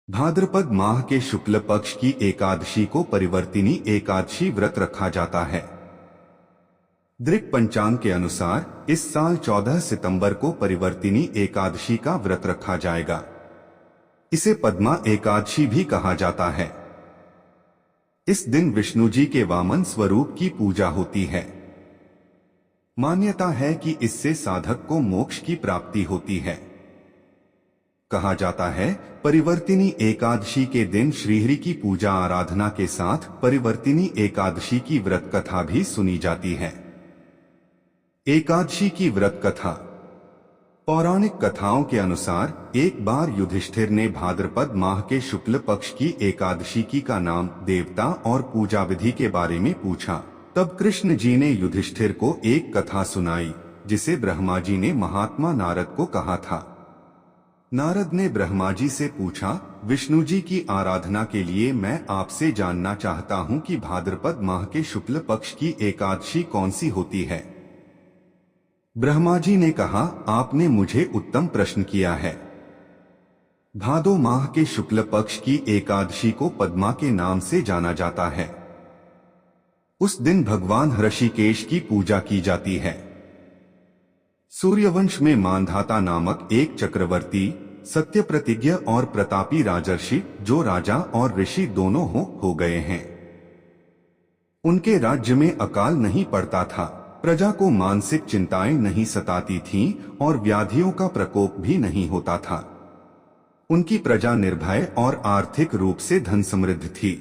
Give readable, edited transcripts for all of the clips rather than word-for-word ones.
भाद्रपद माह के शुक्ल पक्ष की एकादशी को परिवर्तिनी एकादशी व्रत रखा जाता है। दृक पंचांग के अनुसार इस साल 14 सितंबर को परिवर्तिनी एकादशी का व्रत रखा जाएगा। इसे पद्मा एकादशी भी कहा जाता है। इस दिन विष्णु जी के वामन स्वरूप की पूजा होती है। मान्यता है कि इससे साधक को मोक्ष की प्राप्ति होती है। कहा जाता है परिवर्तिनी एकादशी के दिन श्रीहरि की पूजा आराधना के साथ परिवर्तिनी एकादशी की व्रत कथा भी सुनी जाती है। एकादशी की व्रत कथा। पौराणिक कथाओं के अनुसार एक बार युधिष्ठिर ने भाद्रपद माह के शुक्ल पक्ष की एकादशी की का नाम, देवता और पूजा विधि के बारे में पूछा। तब कृष्ण जी ने युधिष्ठिर को एक कथा सुनाई जिसे ब्रह्मा जी ने महात्मा नारद को कहा था। नारद ने ब्रह्मा जी से पूछा, विष्णु जी की आराधना के लिए मैं आपसे जानना चाहता हूं कि भाद्रपद माह के शुक्ल पक्ष की एकादशी कौन सी होती है। ब्रह्मा जी ने कहा, आपने मुझे उत्तम प्रश्न किया है। भादो माह के शुक्ल पक्ष की एकादशी को पद्मा के नाम से जाना जाता है। उस दिन भगवान ऋषिकेश की पूजा की जाती है। सूर्यवंश में मांधाता नामक एक चक्रवर्ती, सत्य प्रतिज्ञ और प्रतापी राजर्षि, जो राजा और ऋषि दोनों हो गए हैं। उनके राज्य में अकाल नहीं पड़ता था, प्रजा को मानसिक चिंताएं नहीं सताती थीं और व्याधियों का प्रकोप भी नहीं होता था। उनकी प्रजा निर्भय और आर्थिक रूप से धन समृद्ध थी।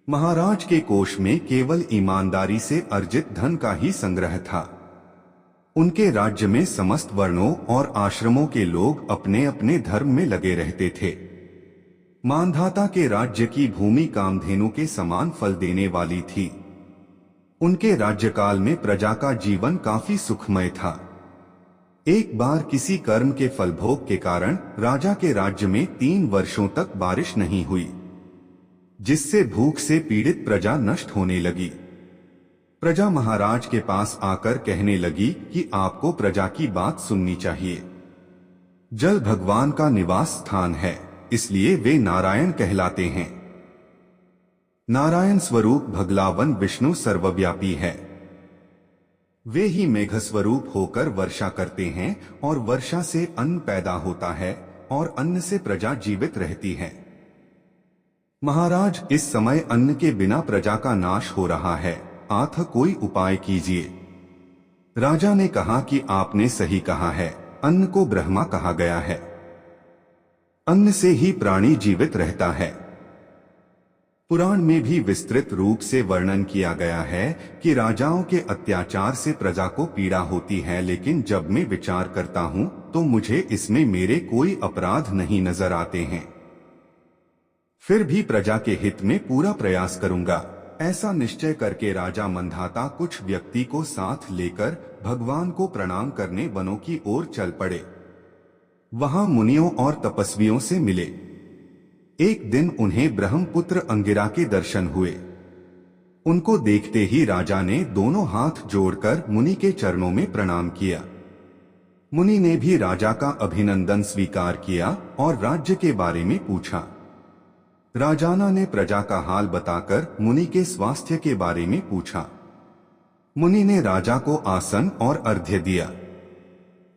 महाराज के कोष में केवल ईमानदारी से अर्जित धन का ही संग्रह था। उनके राज्य में समस्त वर्णों और आश्रमों के लोग अपने अपने धर्म में लगे रहते थे। मांधाता के राज्य की भूमि कामधेनु के समान फल देने वाली थी। उनके राज्यकाल में प्रजा का जीवन काफी सुखमय था। एक बार किसी कर्म के फलभोग के कारण राजा के राज्य में 3 वर्षों तक बारिश नहीं हुई, जिससे भूख से पीड़ित प्रजा नष्ट होने लगी। प्रजा महाराज के पास आकर कहने लगी कि आपको प्रजा की बात सुननी चाहिए। जल भगवान का निवास स्थान है, इसलिए वे नारायण कहलाते हैं। नारायण स्वरूप भगवान विष्णु सर्वव्यापी है। वे ही मेघ स्वरूप होकर वर्षा करते हैं और वर्षा से अन्न पैदा होता है और अन्न से प्रजा जीवित रहती है। महाराज, इस समय अन्न के बिना प्रजा का नाश हो रहा है, आथ कोई उपाय कीजिए। राजा ने कहा कि आपने सही कहा है, अन्न को ब्रह्मा कहा गया है। अन्न से ही प्राणी जीवित रहता है। पुराण में भी विस्तृत रूप से वर्णन किया गया है कि राजाओं के अत्याचार से प्रजा को पीड़ा होती है, लेकिन जब मैं विचार करता हूं तो मुझे इसमें मेरे कोई अपराध नहीं नजर आते हैं। फिर भी प्रजा के हित में पूरा प्रयास करूंगा। ऐसा निश्चय करके राजा मंधाता कुछ व्यक्ति को साथ लेकर भगवान को प्रणाम करने वनों की ओर चल पड़े। वहां मुनियों और तपस्वियों से मिले। एक दिन उन्हें ब्रह्मपुत्र अंगिरा के दर्शन हुए। उनको देखते ही राजा ने दोनों हाथ जोड़कर मुनि के चरणों में प्रणाम किया। मुनि ने भी राजा का अभिनंदन स्वीकार किया और राज्य के बारे में पूछा। राजाना ने प्रजा का हाल बताकर मुनि के स्वास्थ्य के बारे में पूछा। मुनि ने राजा को आसन और अर्घ्य दिया।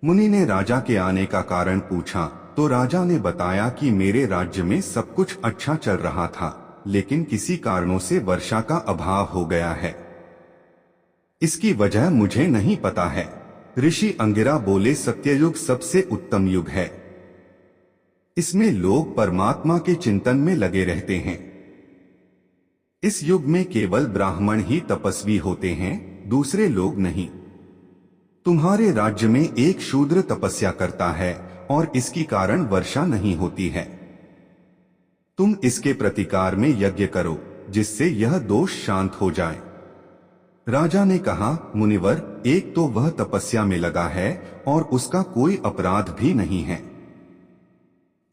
मुनि ने राजा के आने का कारण पूछा तो राजा ने बताया कि मेरे राज्य में सब कुछ अच्छा चल रहा था, लेकिन किसी कारणों से वर्षा का अभाव हो गया है। इसकी वजह मुझे नहीं पता है। ऋषि अंगिरा बोले, सत्ययुग सबसे उत्तम युग है। इसमें लोग परमात्मा के चिंतन में लगे रहते हैं। इस युग में केवल ब्राह्मण ही तपस्वी होते हैं, दूसरे लोग नहीं। तुम्हारे राज्य में एक शूद्र तपस्या करता है और इसकी कारण वर्षा नहीं होती है। तुम इसके प्रतिकार में यज्ञ करो, जिससे यह दोष शांत हो जाए। राजा ने कहा, मुनिवर, एक तो वह तपस्या में लगा है और उसका कोई अपराध भी नहीं है,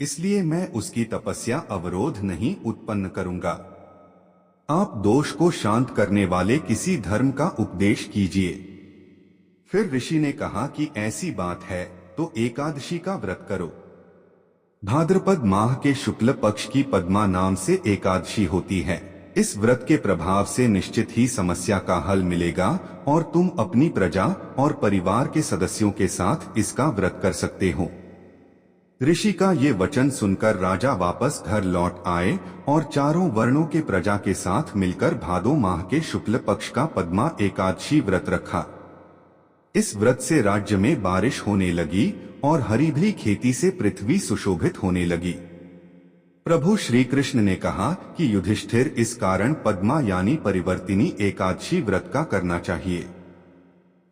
इसलिए मैं उसकी तपस्या अवरोध नहीं उत्पन्न करूंगा। आप दोष को शांत करने वाले किसी धर्म का उपदेश कीजिए। फिर ऋषि ने कहा कि ऐसी बात है तो एकादशी का व्रत करो। भाद्रपद माह के शुक्ल पक्ष की पद्मा नाम से एकादशी होती है। इस व्रत के प्रभाव से निश्चित ही समस्या का हल मिलेगा और तुम अपनी प्रजा और परिवार के सदस्यों के साथ इसका व्रत कर सकते हो। ऋषि का ये वचन सुनकर राजा वापस घर लौट आए और चारों वर्णों के प्रजा के साथ मिलकर भादो माह के शुक्ल पक्ष का पद्मा एकादशी व्रत रखा। इस व्रत से राज्य में बारिश होने लगी और हरी भरी खेती से पृथ्वी सुशोभित होने लगी। प्रभु श्री कृष्ण ने कहा कि युधिष्ठिर इस कारण पद्मा यानी परिवर्तिनी एकादशी व्रत का करना चाहिए।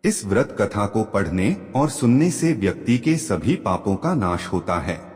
इस व्रत कथा को पढ़ने और सुनने से व्यक्ति के सभी पापों का नाश होता है।